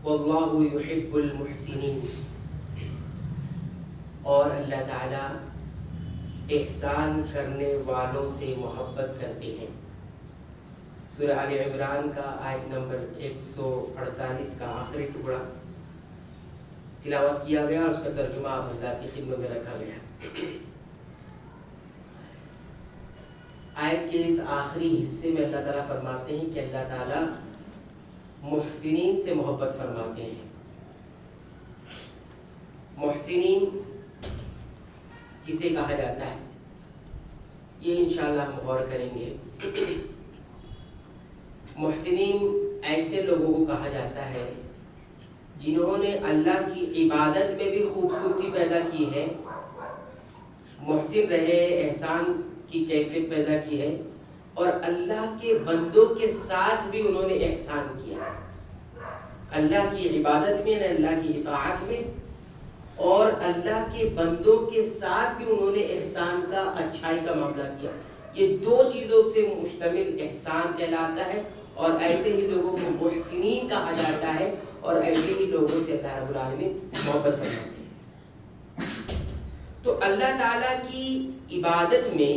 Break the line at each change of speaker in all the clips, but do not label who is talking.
واللہ یحب المحسنین، اور اللہ تعالیٰ احسان کرنے والوں سے محبت کرتے ہیں۔ سورہ آل عمران کا آیت نمبر 148 کا آخری ٹکڑا تلاوت کیا گیا اور اس کا ترجمہ آپ حضرات کی خدمت میں رکھا گیا۔ آیت کے اس آخری حصے میں اللہ تعالیٰ فرماتے ہیں کہ اللہ تعالیٰ محسنین سے محبت فرماتے ہیں۔ محسنین کسے کہا جاتا ہے یہ انشاءاللہ ہم غور کریں گے۔ محسنین ایسے لوگوں کو کہا جاتا ہے جنہوں نے اللہ کی عبادت میں بھی خوبصورتی پیدا کی ہے، محسن رہے، احسان کی کیفیت پیدا کی ہے، اور اللہ کے بندوں کے ساتھ بھی انہوں نے احسان کیا، اللہ کی عبادت میں، اللہ کی اطاعت میں، اور اللہ کے بندوں کے ساتھ بھی انہوں نے احسان کا، اچھائی کا معاملہ کیا۔ یہ دو چیزوں سے مشتمل احسان کہلاتا ہے، اور ایسے ہی لوگوں کو محسنین کہا جاتا ہے، اور ایسے ہی لوگوں سے اللہ رب العالمین محبت فرماتے ہیں۔ تو اللہ تعالیٰ کی عبادت میں،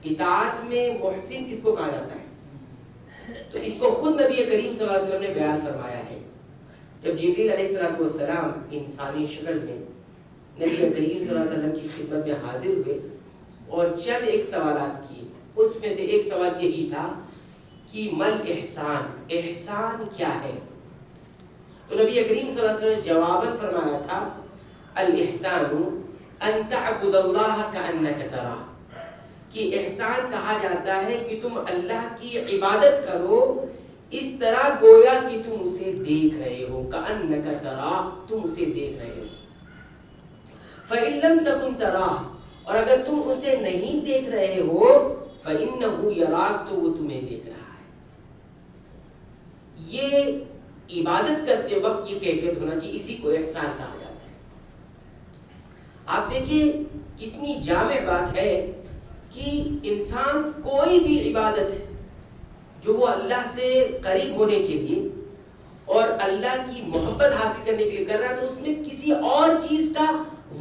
اطاعت میں محسن کس کو کہا جاتا ہے؟ تو اس کو خود نبی کریم صلی اللہ علیہ وسلم نے بیان فرمایا ہے۔ جب جبریل علیہ السلام انسانی شکل میں نبی کریم صلی اللہ علیہ وسلم کی خدمت میں حاضر ہوئے اور چند ایک سوالات کیے، اس میں سے ایک سوال یہی تھا کہ مل احسان، احسان کیا ہے؟ تو نبی کریم صلی اللہ علیہ وسلم نے جواباً فرمایا تھا الاحسان ان تعبد اللہ کأنک تراہ، کہ احسان کہا جاتا ہے کہ تم اللہ کی عبادت کرو اس طرح گویا کہ تم اسے دیکھ رہے ہو، کأنک تراہ، تم اسے دیکھ رہے ہو۔ فإن لم تکن تراہ، اور اگر تم اسے نہیں دیکھ رہے ہو، فإنہ یراک، تو وہ تمہیں دیکھ رہا ہے۔ یہ عبادت کرتے وقت یہ کیفیت ہونا چاہیے، اسی کو احسان کہا جاتا ہے۔ آپ دیکھیے کتنی جامع بات ہے کہ انسان کوئی بھی عبادت جو وہ اللہ سے قریب ہونے کے لیے اور اللہ کی محبت حاصل کرنے کے لیے کر رہا ہے، تو اس میں کسی اور چیز کا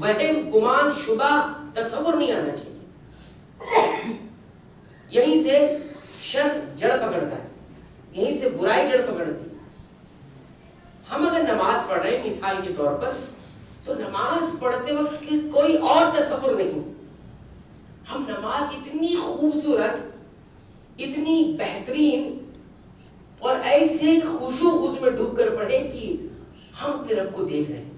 وہم، گمان، شبہ، تصور نہیں آنا چاہیے۔ یہیں سے شر جڑ پکڑتا ہے، یہیں سے برائی جڑ پکڑتی ہے۔ ہم اگر نماز پڑھ رہے ہیں مثال کے طور پر، تو نماز پڑھتے وقت کوئی اور تصور نہیں، ہم نماز اتنی خوبصورت، اتنی بہترین اور ایسے خشوع و خضوع میں ڈوب کر پڑھیں کہ ہم اپنے رب کو دیکھ رہے ہیں،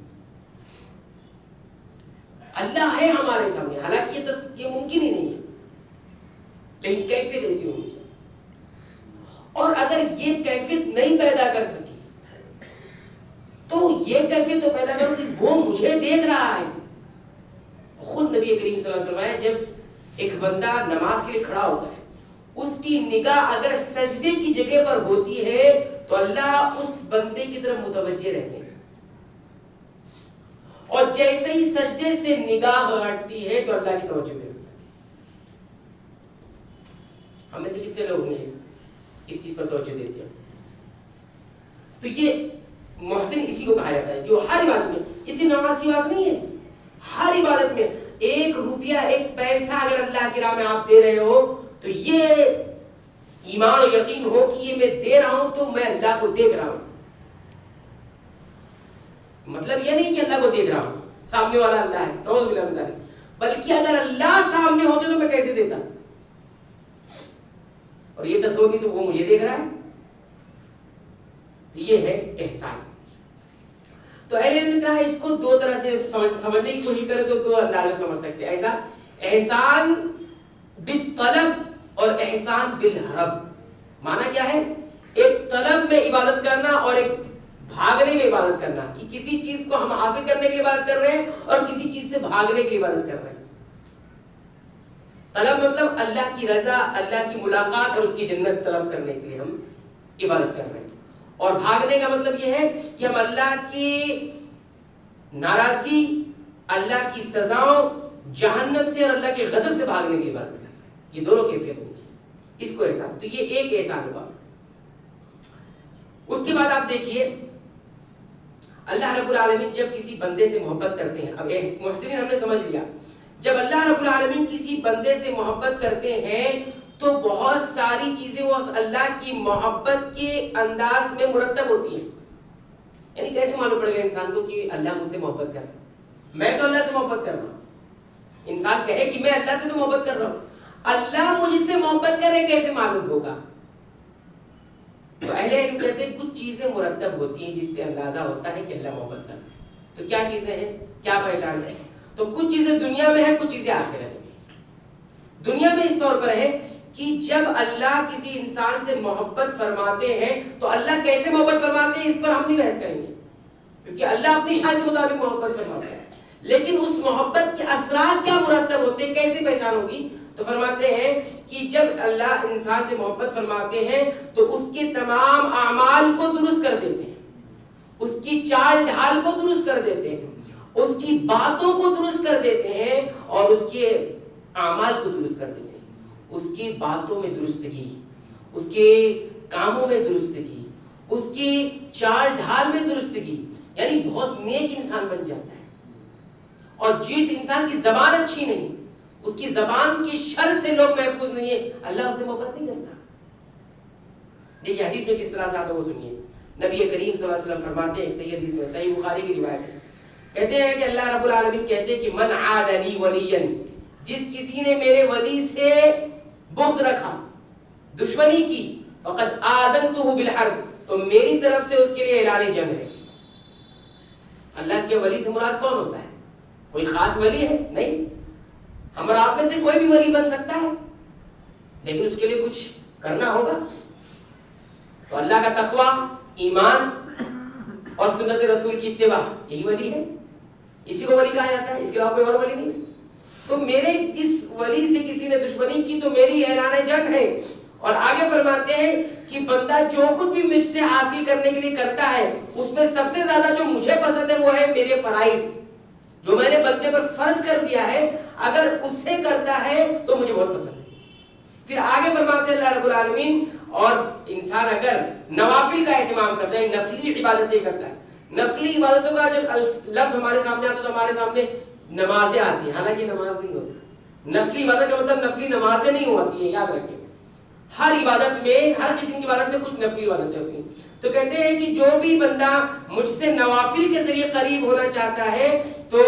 اللہ ہے ہمارے سامنے، حالانکہ یہ ممکن ہی نہیں ہے، لیکن کیفیت ایسی ہونی چاہیے۔ اور اگر یہ کیفیت نہیں پیدا کر سکی تو یہ کیفیت تو پیدا کرو کہ وہ مجھے دیکھ رہا ہے۔ خود نبی کریم صلی اللہ علیہ وسلم جب ایک بندہ نماز کے لیے کھڑا ہوتا ہے، اس کی نگاہ اگر سجدے کی جگہ پر ہوتی ہے تو اللہ اس بندے کی طرف متوجہ رہتے ہیں، اور جیسے ہی سجدے سے نگاہ ہٹتی ہے تو اللہ کی توجہ میں ہم میں سے کتنے لوگ ہیں اس چیز پر توجہ دیتے ہیں؟ تو یہ محسن اسی کو کہا جاتا ہے جو ہر عبادت میں، اسی نماز کی بات نہیں ہے، ہر عبادت میں ایک روپیہ، ایک پیسہ اگر اللہ کی راہ میں آپ دے رہے ہو تو یہ ایمان و یقین ہو کہ یہ میں دے رہا ہوں تو میں اللہ کو دیکھ رہا ہوں۔ مطلب یہ نہیں کہ اللہ کو دیکھ رہا ہوں، سامنے والا اللہ ہے، نعوذ باللہ من ذالک، بلکہ اگر اللہ سامنے ہوتے تو میں کیسے دیتا، اور یہ تصور نہیں تو وہ مجھے دیکھ رہا ہے۔ یہ ہے احسان۔ تو اہل علم نے کہا اس کو دو طرح سے سمجھنے کی کوشش کرے تو دو انداز میں سمجھ سکتے ہیں۔ ایسا احسان بالطلب اور احسان بالحرب۔ معنی کیا ہے؟ ایک طلب میں عبادت کرنا اور ایک بھاگنے میں عبادت کرنا، کہ کسی چیز کو ہم حاصل کرنے کے لیے عبادت کر رہے ہیں اور کسی چیز سے بھاگنے کے لیے عبادت کر رہے ہیں۔ طلب مطلب اللہ کی رضا، اللہ کی ملاقات اور اس کی جنت طلب کرنے کے لیے ہم عبادت کر رہے ہیں، اور بھاگنے کا مطلب یہ ہے کہ ہم اللہ کی ناراضگی، اللہ کی سزاؤں، جہنم سے اور اللہ کے غضب سے بھاگنے کی عبادت کر رہے ہیں۔ یہ دونوں کیفیت ہونی چاہیے، اس کو احسان۔ تو یہ ایک احسان ہوا۔ اس کے بعد آپ دیکھیے اللہ رب العالمین جب کسی بندے سے محبت کرتے ہیں، اب محسنین ہم نے سمجھ لیا، جب اللہ رب العالمین کسی بندے سے محبت کرتے ہیں تو بہت ساری چیزیں وہ اللہ کی محبت کے انداز میں مرتب ہوتی ہیں. یعنی کیسے معلوم پڑے گا انسان کو کہ اللہ مجھ سے محبت کر رہا ہے؟ میں تو اللہ سے محبت کر رہا ہوں. انسان کہے کہ میں اللہ سے تو محبت کر رہا ہوں، اللہ مجھ سے محبت کرے کیسے معلوم ہوگا؟ تو اہل علم کہتے ہیں کچھ چیزیں مرتب ہوتی ہیں جس سے اندازہ ہوتا ہے کہ اللہ محبت کر رہا ہے. تو کیا چیزیں ہیں، کیا پہچان ہے؟ تو کچھ چیزیں دنیا میں ہیں، کچھ چیزیں آخرت میں. دنیا میں اس طور پر ہے کہ جب اللہ کسی انسان سے محبت فرماتے ہیں تو اللہ کیسے محبت فرماتے ہیں اس پر ہم نہیں بحث کریں گے، کیونکہ اللہ اپنی شان کے مطابق محبت فرماتا ہے. لیکن اس محبت کے اثرات کیا مرتب ہوتے ہیں، کیسے پہچان ہوگی؟ تو فرماتے ہیں کہ جب اللہ انسان سے محبت فرماتے ہیں تو اس کے تمام اعمال کو درست کر دیتے ہیں، اس کی چال ڈھال کو درست کر دیتے ہیں، اس کی باتوں کو درست کر دیتے ہیں اور اس کے اعمال کو درست کر دیتے ہیں. اس کی باتوں میں درستگی، اس کے کاموں میں درستگی، اس کی چال ڈھال میں درستگی، یعنی بہت نیک انسان بن جاتا ہے. اور جس انسان کی زبان اچھی نہیں، اس کی زبان کی شر سے لوگ محفوظ نہیں ہیں، اللہ اسے محبت نہیں کرتا. دیکھیے حدیث میں کس طرح سے آتا ہے وہ سنیے. نبی کریم صلی اللہ علیہ وسلم فرماتے ہیں ایک صحیح حدیث میں، صحیح بخاری کی روایت ہے، کہتے ہیں کہ اللہ رب العالمین کہتے ہیں کہ من عاد لی ولیا، جس کسی نے میرے ولی سے بغض رکھا، دشمنی کی، فقد آذنتہ بالحرب، تو میری طرف سے اس کے لیے اعلان جنگ ہے. اللہ کے ولی سے مراد کون ہوتا ہے؟ کوئی خاص ولی ہے؟ نہیں. ہم اور آپ میں سے کوئی بھی ولی بن سکتا ہے، لیکن اس کے لیے کچھ کرنا ہوگا. تو اللہ کا تقوی، ایمان اور سنت رسول کی اتباع، یہی ولی ہے. اسی کو ولی کہا جاتا ہے، اس کے علاوہ کوئی اور ولی نہیں. تو میرے جس ولی سے کسی نے دشمنی کی تو میری اعلان جنگ ہے. اور آگے فرماتے ہیں کہ بندہ جو کچھ بھی مجھ سے حاصل کرنے کے لیے کرتا ہے اس میں سب سے زیادہ جو مجھے پسند ہے وہ ہے میرے فرائض، جو میں نے بندے پر فرض کر دیا ہے، اگر اس سے کرتا ہے تو مجھے بہت پسند ہے. پھر آگے فرماتے ہیں اللہ رب العالمین، اور انسان اگر نوافل کا اہتمام کرتا ہے، نفلی عبادتیں کرتا ہے، نفلی عبادتوں کا جب لفظ ہمارے سامنے آتا ہے تو ہمارے سامنے نمازیں آتی ہیں، حالانکہ نماز نہیں ہوتی. نفلی عبادت کا مطلب نفلی نمازیں نہیں ہوتی ہیں، یاد رکھیں. ہر عبادت میں، ہر قسم کی عبادت میں کچھ نفلی عبادتیں ہوتی ہیں. تو کہتے ہیں کہ جو بھی بندہ مجھ سے نوافل کے ذریعے قریب ہونا چاہتا ہے تو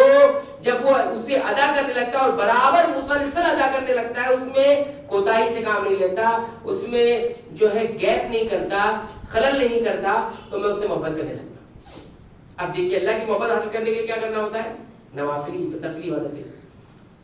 جب وہ اسے ادا کرنے لگتا ہے اور برابر مسلسل ادا کرنے لگتا ہے، اس میں کوتاہی سے کام نہیں لیتا، اس میں جو ہے گیپ نہیں کرتا، خلل نہیں کرتا، تو میں اس سے محبت کرنے لگتا. اب دیکھیے اللہ کی محبت حاصل کرنے کے لیے کیا کرنا ہوتا ہے؟ نوافلی نفلی عبادتیں.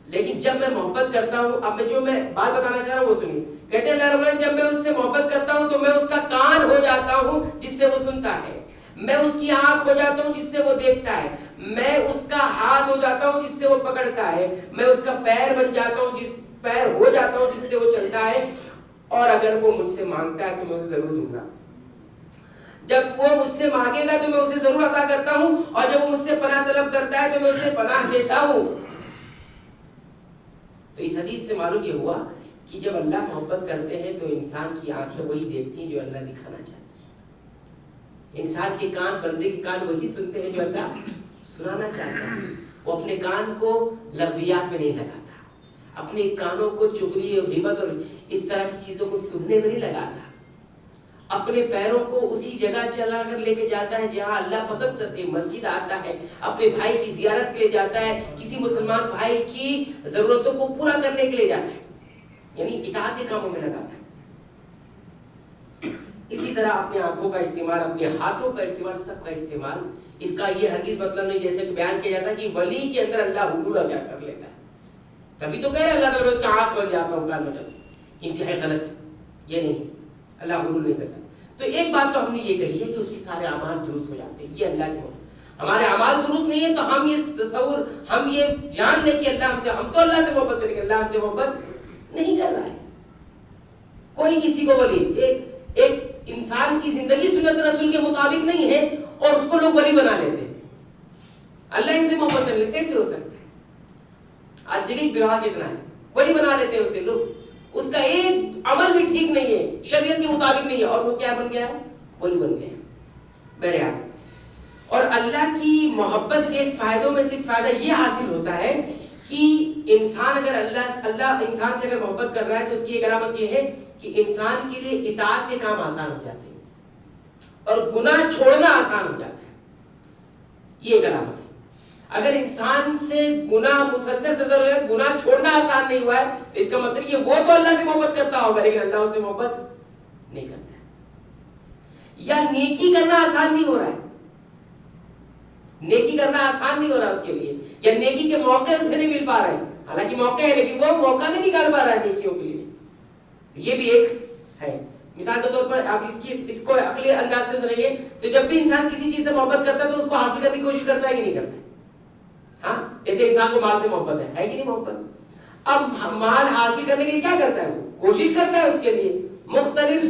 لیکن جب میں محبت کرتا ہوں، اب جو میں بات بتانا چاہ رہا ہوں وہ سنیے. کہتے ہیں اللہ رب العالمین جب میں اس سے محبت کرتا ہوں تو میں اس کا کان ہو جاتا ہوں جس سے وہ سنتا ہے، میں اس کی آنکھ ہو جاتا ہوں جس سے وہ دیکھتا ہے، میں اس کا ہاتھ ہو جاتا ہوں جس سے وہ پکڑتا ہے، میں اس کا پیر بن جاتا ہوں، پیر ہو جاتا ہوں جس سے وہ چلتا ہے، اور اگر وہ مجھ سے مانگتا ہے تو میں اسے ضرور دوں گا. جب وہ مجھ سے مانگے گا تو میں اسے ضرور عطا کرتا ہوں، اور جب وہ مجھ سے پناہ طلب کرتا ہے تو میں اسے پناہ دیتا ہوں. تو اس حدیث سے معلوم یہ ہوا کہ جب اللہ محبت کرتے ہیں تو انسان کی آنکھیں وہی دیکھتی ہیں جو اللہ دکھانا چاہتے ہیں، انسان کے کان، بندے کے کان وہی سنتے ہیں جو اللہ سنانا چاہتا ہے. وہ اپنے کان کو لغویات میں نہیں لگاتا، اپنے کانوں کو چغلی اور غیبت اور اس طرح کی چیزوں کو سننے میں نہیں لگاتا، اپنے پیروں کو اسی جگہ چلا کر لے کے جاتا ہے جہاں اللہ پسند کرتے ہیں. مسجد آتا ہے، اپنے بھائی کی زیارت کے لیے جاتا ہے، کسی مسلمان بھائی کی ضرورتوں کو پورا کرنے کے لیے جاتا ہے، یعنی اطاعت کے کاموں میں لگاتا ہے. اسی طرح اپنے آنکھوں کا استعمال، اپنے ہاتھوں کا استعمال، سب کا استعمال، اس کا یہ ہرگز مطلب نہیں جیسے کہ بیان کیا جاتا ہے کہ ولی کے اندر اللہ حلول کیا کر لیتا ہے. تبھی تو کہہ رہے اللہ تعالیٰ اس کا ہاتھ بن جاتا ہوں، کان بن جاتا ہوں. انتہائی غلط، یہ نہیں، اللہ حلول نہیں کرتا. تو ایک بات تو ہم نے یہ کہی ہے کہ اس کے سارے اعمال درست ہو جاتے ہیں، یہ اللہ کی محبت. ہمارے اعمال درست نہیں ہے تو ہم یہ تصور، ہم یہ جان لیں کہ اللہ ہم سے، ہم تو اللہ سے محبت کریں گے، اللہ ہم سے محبت نہیں کر رہا ہے. کوئی کسی کو ولی، ایک انسان کی زندگی سنت رسول کے مطابق نہیں ہے اور اس کو لوگ ولی بنا لیتے ہیں. اللہ ان سے محبت کرنے کیسے ہو سکتا ہے؟ آج دیکھیں گواہ کتنا ہے، ولی بنا لیتے ہیں اسے لوگ، اس کا ایک عمل بھی ٹھیک نہیں ہے، شریعت کے مطابق نہیں ہے، اور وہ کیا بن گیا ہے؟ ولی بن گیا ہے. بہرحال، اور اللہ کی محبت کے فائدوں میں سے ایک فائدہ یہ حاصل ہوتا ہے کہ انسان اگر اللہ انسان سے اگر محبت کر رہا ہے تو اس کی ایک علامت یہ ہے کہ انسان کے لیے اطاعت کے کام آسان ہو جاتے ہیں اور گناہ چھوڑنا آسان ہو جاتا ہے. یہ ایک علامت ہے. اگر انسان سے گناہ مسلسل صدر ہو جائے, گناہ چھوڑنا آسان نہیں ہوا ہے, تو اس کا مطلب یہ وہ تو اللہ سے محبت کرتا ہوگا لیکن اللہ اس سے محبت نہیں کرتا ہے. یا نیکی کرنا آسان نہیں ہو رہا ہے, نیکی کرنا آسان نہیں ہو رہا اس کے لیے, یا نیکی کے موقع اسے نہیں مل پا رہے ہیں. حالانکہ موقع ہے لیکن وہ موقع نہیں نکال پا رہا ہے نیکیوں کے لیے. یہ بھی ایک ہے. مثال کے طور پر آپ اس کو عقلی انداز سے سنیں گے تو جب بھی انسان کسی چیز سے محبت کرتا ہے تو اس کو حاصل کرنے کی کوشش کرتا ہے کہ نہیں کرتا ہے. ہاں, جیسے انسان کو مال سے محبت ہے کہ نہیں محبت. اب مال حاصل کرنے کے لیے کیا کرتا ہے, وہ کوشش کرتا ہے اس کے لیے, مختلف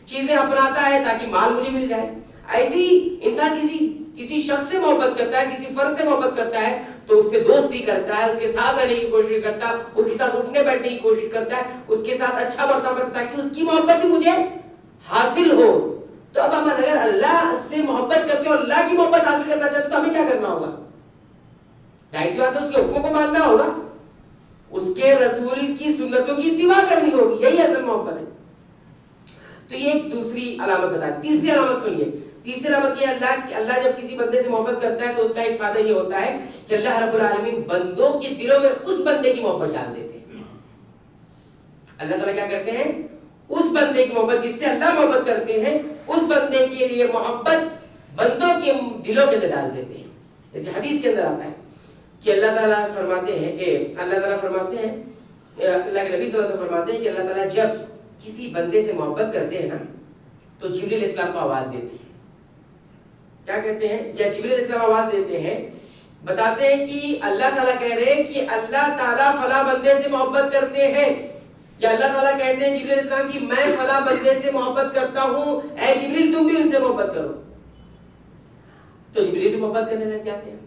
چیزیں اپناتا ہے تاکہ مال مجھے مل جائے. ایسی انسان کسی شخص سے محبت کرتا ہے, کسی فرد سے محبت کرتا ہے تو اس سے دوستی کرتا ہے, اس کے ساتھ رہنے کی کوشش کرتا ہے, اس کے ساتھ اٹھنے بیٹھنے کی کوشش کرتا ہے, اس کے ساتھ اچھا برتاؤ کرتا ہے کہ اس کی محبت بھی مجھے حاصل ہو. تو اب ہم اگر اللہ سے محبت کرتے ہیں اور اللہ کی محبت حاصل کرنا چاہتے ہیں تو ہمیں کیا کرنا ہوگا؟ ظاہر سی بات ہے اس کے حکموں کو ماننا ہوگا, اس کے رسول کی سنتوں کی اتباع کرنی ہوگی. یہی اصل محبت ہے. تو یہ ایک دوسری علامت بتا دی. تیسری علامت سنیے. تیسری علامت یہ اللہ جب کسی بندے سے محبت کرتا ہے تو اس کا ایک فائدہ یہ ہوتا ہے کہ اللہ رب العالمین بندوں کے دلوں میں اس بندے کی محبت ڈال دیتے ہیں. اللہ تعالیٰ کیا کرتے ہیں, اس بندے کی محبت, جس سے اللہ محبت کرتے ہیں, اس بندے کے لیے محبت بندوں کے دلوں کے اندر ڈال دیتے ہیں. جیسے حدیث کے اندر آتا ہے کہ اللہ تعالیٰ فرماتے ہیں اللہ کے نبی صلی اللہ علیہ وسلم فرماتے ہیں کہ اللہ تعالیٰ جب کسی بندے سے محبت کرتے ہیں نا تو جبریل علیہ السلام کو آواز دیتے ہیں. کیا کہتے ہیں, یا جبریل علیہ السلام آواز دیتے ہیں, بتاتے ہیں کہ اللہ تعالیٰ کہہ رہے ہیں کہ اللہ تعالیٰ فلاں بندے سے محبت کرتے ہیں, یا اللہ تعالیٰ کہتے ہیں جبریل علیہ السلام کی میں فلاں بندے سے محبت کرتا ہوں, اے جبریل تم بھی ان سے محبت کرو. تو جبریل بھی محبت کرنے لگ جاتے ہیں.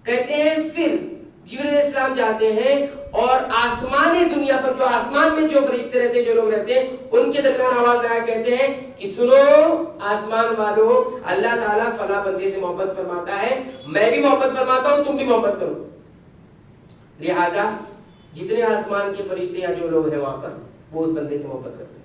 کہتے ہیں پھر جبریل علیہ السلام جاتے ہیں اور آسمان دنیا پر جو آسمان میں جو فرشتے رہتے ہیں, جو لوگ رہتے ہیں, ان کے درمیان آواز لگا کہتے ہیں کہ سنو آسمان والو, اللہ تعالیٰ فلاں بندے سے محبت فرماتا ہے, میں بھی محبت فرماتا ہوں, تم بھی محبت کرو. لہذا جتنے آسمان کے فرشتے یا جو لوگ ہیں وہاں پر وہ اس بندے سے محبت کرتے ہیں.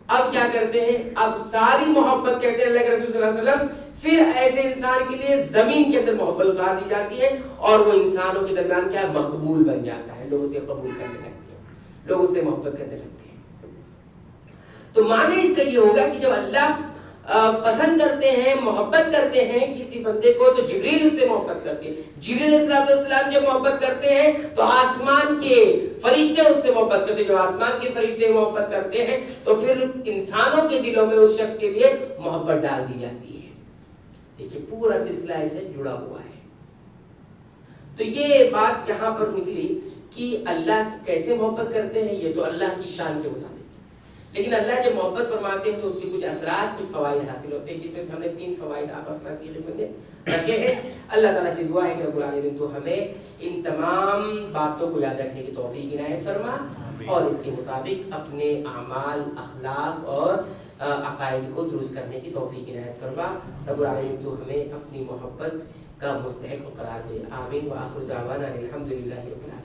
اب کیا کرتے ہیں, اب ساری محبت کہتے ہیں اللہ کے رسول صلی اللہ علیہ وسلم, پھر ایسے انسان کے لیے زمین کے اندر محبت اتار دی جاتی ہے اور وہ انسانوں کے درمیان کیا مقبول بن جاتا ہے, لوگ اسے قبول کرنے لگتے ہیں, لوگ اس سے محبت کرنے لگتے ہیں. تو معنی اس کا یہ ہوگا کہ جب اللہ پسند کرتے ہیں, محبت کرتے ہیں کسی بندے کو تو جبریل اس سے محبت کرتے ہیں. جبریل علیہ السلام جب محبت کرتے ہیں تو آسمان کے فرشتے اس سے محبت کرتے ہیں. جب آسمان کے فرشتے محبت کرتے ہیں تو پھر انسانوں کے دلوں میں اس شخص کے لیے محبت ڈال دی جاتی ہے. دیکھیے پورا سلسلہ ایسے جڑا ہوا ہے. تو یہ بات یہاں پر نکلی کہ اللہ کیسے محبت کرتے ہیں, یہ تو اللہ کی شان کے مطابق, لیکن اللہ جب محبت فرماتے ہیں تو اس کے کچھ اثرات, کچھ فوائد حاصل ہوتے ہیں, جس میں سے ہم نے 3 فوائد آپ اثرات کی خدمت میں رکھے ہیں. اللہ تعالیٰ سے دعا ہے کہ رب العالمین تو ہمیں ان تمام باتوں کو یاد رکھنے کی توفیق عنایت فرما اور اس کے مطابق اپنے اعمال, اخلاق اور عقائد کو درست کرنے کی توفیق عنایت فرما. رب العالمین تو ہمیں اپنی محبت کا مستحق قرار دے. آمین. وآخر دعوانا الحمدللہ رب العالمین.